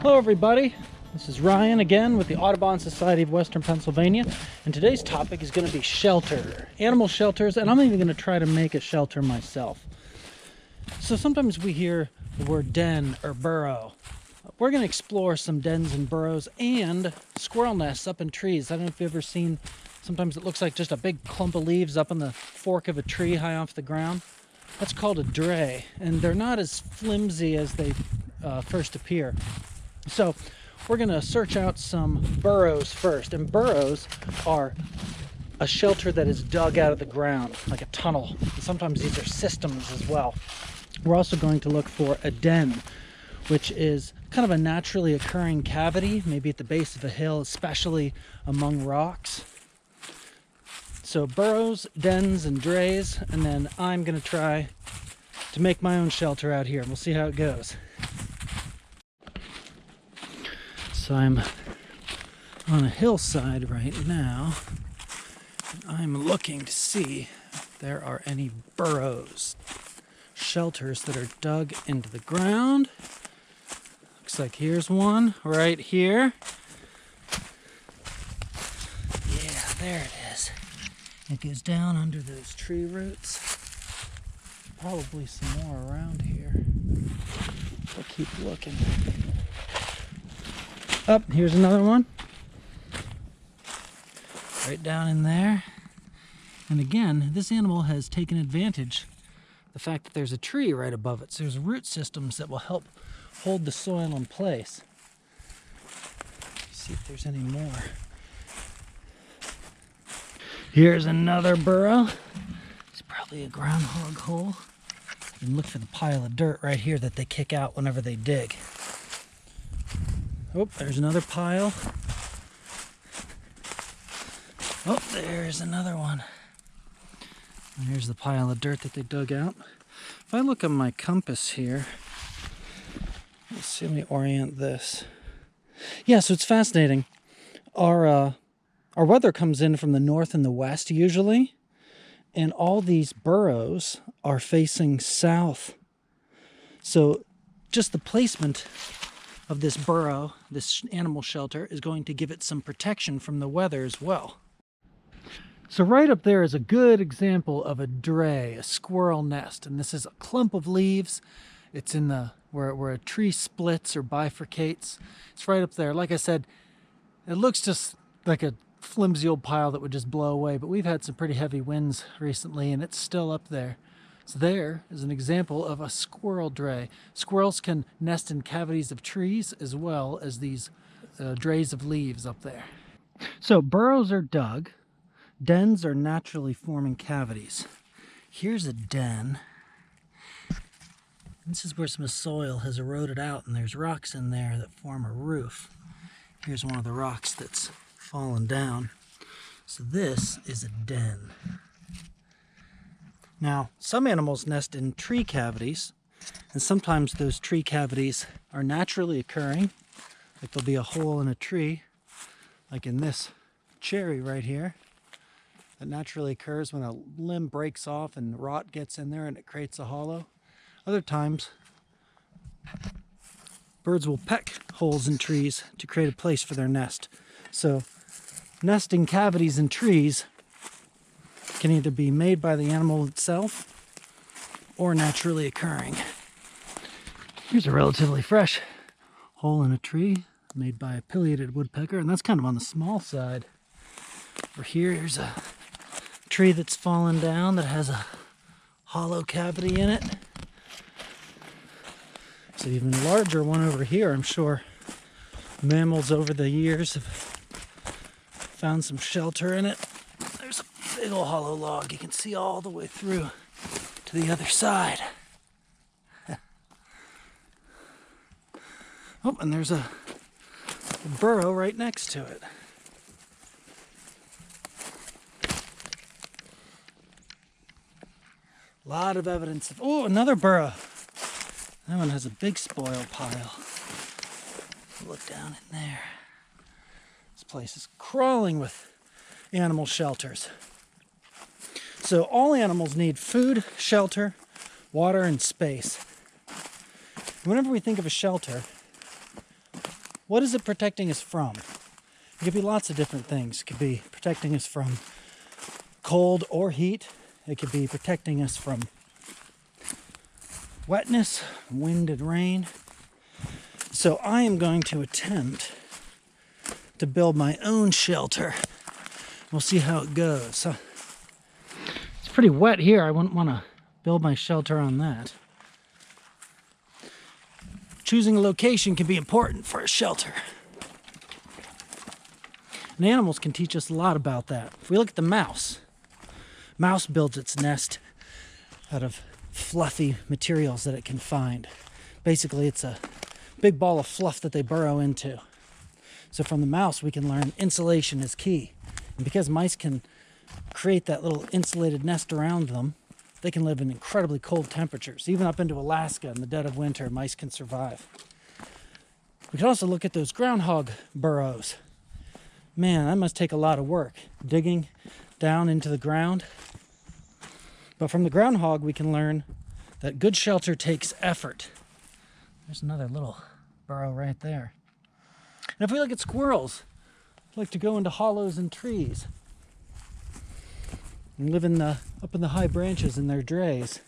Hello everybody, this is Ryan again with the Audubon Society of Western Pennsylvania, and today's topic is going to be shelter, animal shelters, and I'm even going to try to make a shelter myself. So sometimes we hear the word den or burrow. We're going to explore some dens and burrows and squirrel nests up in trees. I don't know if you've ever seen, sometimes it looks like just a big clump of leaves up in the fork of a tree high off the ground. That's called a drey, and they're not as flimsy as they first appear. So we're going to search out some burrows first, and burrows are a shelter that is dug out of the ground, like a tunnel. And sometimes these are systems as well. We're also going to look for a den, which is kind of a naturally occurring cavity, maybe at the base of a hill, especially among rocks. So burrows, dens, and drays, and then I'm going to try to make my own shelter out here. We'll see how it goes. So I'm on a hillside right now, and I'm looking to see if there are any burrows, shelters that are dug into the ground. Looks like here's one right here. Yeah, there it is. It goes down under those tree roots. Probably some more around here. I'll keep looking. Oh, here's another one. Right down in there. And again, this animal has taken advantage of the fact that there's a tree right above it. So there's root systems that will help hold the soil in place. Let's see if there's any more. Here's another burrow. It's probably a groundhog hole. You can look for the pile of dirt right here that they kick out whenever they dig. Oh, there's another pile. Oh, there's another one. And here's the pile of dirt that they dug out. If I look at my compass here, let's see, let me orient this. Yeah, so it's fascinating. Our weather comes in from the north and the west usually, and all these burrows are facing south. So just the placement of this burrow, this animal shelter, is going to give it some protection from the weather as well. So right up there is a good example of a drey, a squirrel nest, and this is a clump of leaves. It's in the where a tree splits or bifurcates. It's right up there. Like I said, it looks just like a flimsy old pile that would just blow away, but we've had some pretty heavy winds recently and it's still up there. So there is an example of a squirrel drey. Squirrels can nest in cavities of trees as well as these drays of leaves up there. So burrows are dug. Dens are naturally forming cavities. Here's a den. This is where some soil has eroded out and there's rocks in there that form a roof. Here's one of the rocks that's fallen down. So this is a den. Now, some animals nest in tree cavities, and sometimes those tree cavities are naturally occurring. Like there'll be a hole in a tree, like in this cherry right here, that naturally occurs when a limb breaks off and rot gets in there and it creates a hollow. Other times, birds will peck holes in trees to create a place for their nest. So, nesting cavities in trees can either be made by the animal itself or naturally occurring. Here's a relatively fresh hole in a tree made by a pileated woodpecker, and that's kind of on the small side. Over here's a tree that's fallen down that has a hollow cavity in it. There's an even larger one over here. I'm sure mammals over the years have found some shelter in it. There's a big old hollow log. You can see all the way through to the other side. Oh, and there's a burrow right next to it. A lot of evidence of, oh, another burrow. That one has a big spoil pile. Look down in there. This place is crawling with animal shelters. So all animals need food, shelter, water, and space. Whenever we think of a shelter, what is it protecting us from? It could be lots of different things. It could be protecting us from cold or heat. It could be protecting us from wetness, wind and rain. So I am going to attempt to build my own shelter. We'll see how it goes. So, it's pretty wet here. I wouldn't want to build my shelter on that. Choosing a location can be important for a shelter. And animals can teach us a lot about that. If we look at the mouse, mouse builds its nest out of fluffy materials that it can find. Basically, it's a big ball of fluff that they burrow into. So from the mouse, we can learn insulation is key. And because mice can create that little insulated nest around them, they can live in incredibly cold temperatures. Even up into Alaska in the dead of winter, mice can survive. We can also look at those groundhog burrows. Man, that must take a lot of work, digging down into the ground. But from the groundhog, we can learn that good shelter takes effort. There's another little burrow right there. And if we look at squirrels, they like to go into hollows in trees and live up in the high branches in their Dreys.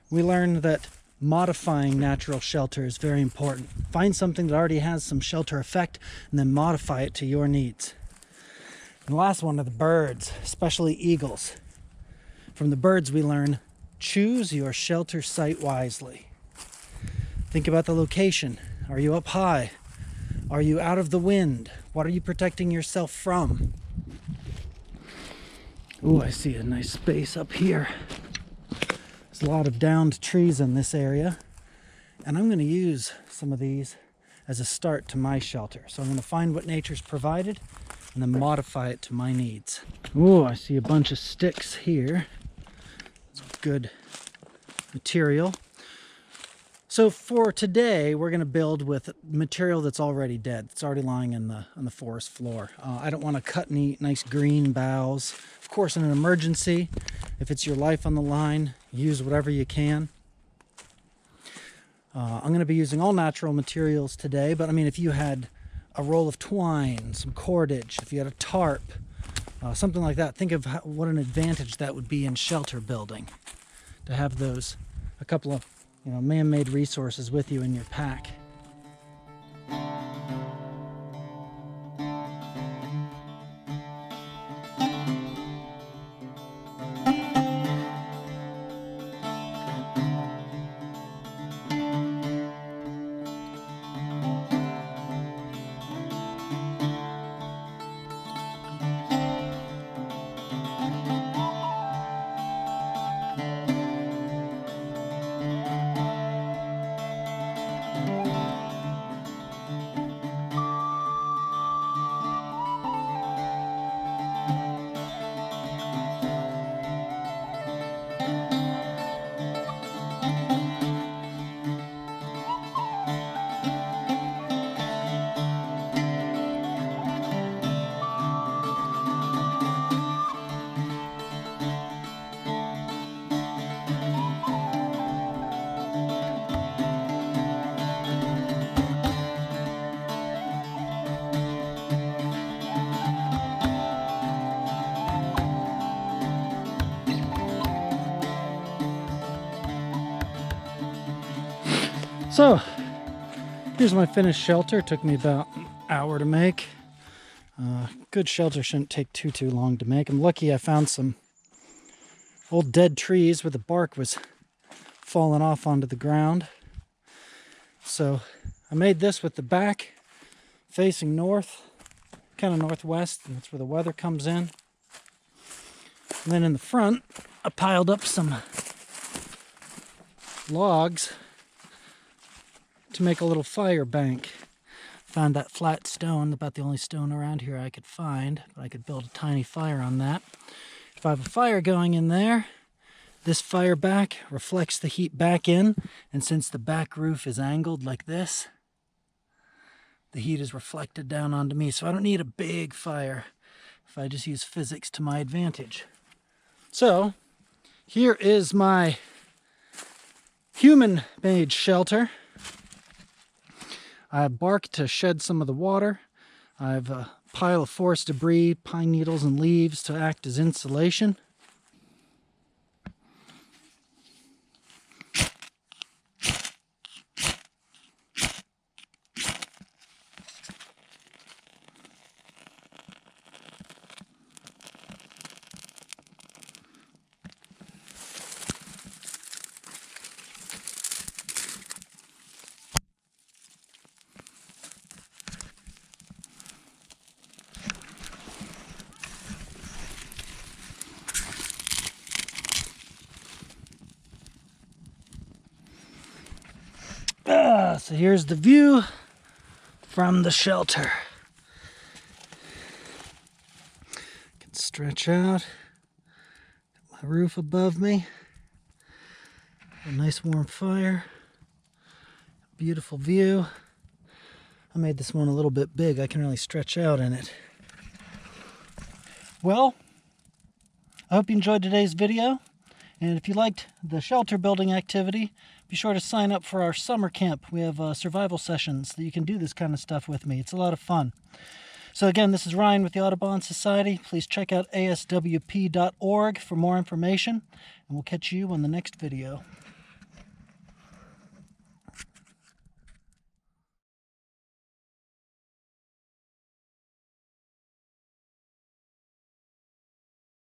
We learn that modifying natural shelter is very important. Find something that already has some shelter effect and then modify it to your needs. And the last one are the birds, especially eagles. From the birds we learn, choose your shelter site wisely. Think about the location. Are you up high? Are you out of the wind? What are you protecting yourself from? Ooh, I see a nice space up here. There's a lot of downed trees in this area. And I'm going to use some of these as a start to my shelter. So I'm going to find what nature's provided and then modify it to my needs. Ooh, I see a bunch of sticks here. It's good material. So for today, we're going to build with material that's already dead. It's already lying on the forest floor. I don't want to cut any nice green boughs. Of course, in an emergency, if it's your life on the line, use whatever you can. I'm going to be using all natural materials today, but I mean, if you had a roll of twine, some cordage, if you had a tarp, something like that, think of what an advantage that would be in shelter building, to have those, a couple of man-made resources with you in your pack. So, here's my finished shelter. It took me about an hour to make. Good shelter shouldn't take too long to make. I'm lucky I found some old dead trees where the bark was falling off onto the ground. So I made this with the back facing north, kind of northwest, and that's where the weather comes in. And then in the front, I piled up some logs to make a little fire bank. Found that flat stone, about the only stone around here I could find, but I could build a tiny fire on that. If I have a fire going in there, this fire back reflects the heat back in, and since the back roof is angled like this, the heat is reflected down onto me, so I don't need a big fire if I just use physics to my advantage. So, here is my human-made shelter. I have bark to shed some of the water. I have a pile of forest debris, pine needles and leaves to act as insulation. So here's the view from the shelter. I can stretch out. Got my roof above me. A nice warm fire. Beautiful view. I made this one a little bit big. I can really stretch out in it. Well, I hope you enjoyed today's video. And if you liked the shelter building activity, be sure to sign up for our summer camp. We have survival sessions that you can do this kind of stuff with me. It's a lot of fun. So again, this is Ryan with the Audubon Society. Please check out aswp.org for more information, and we'll catch you on the next video.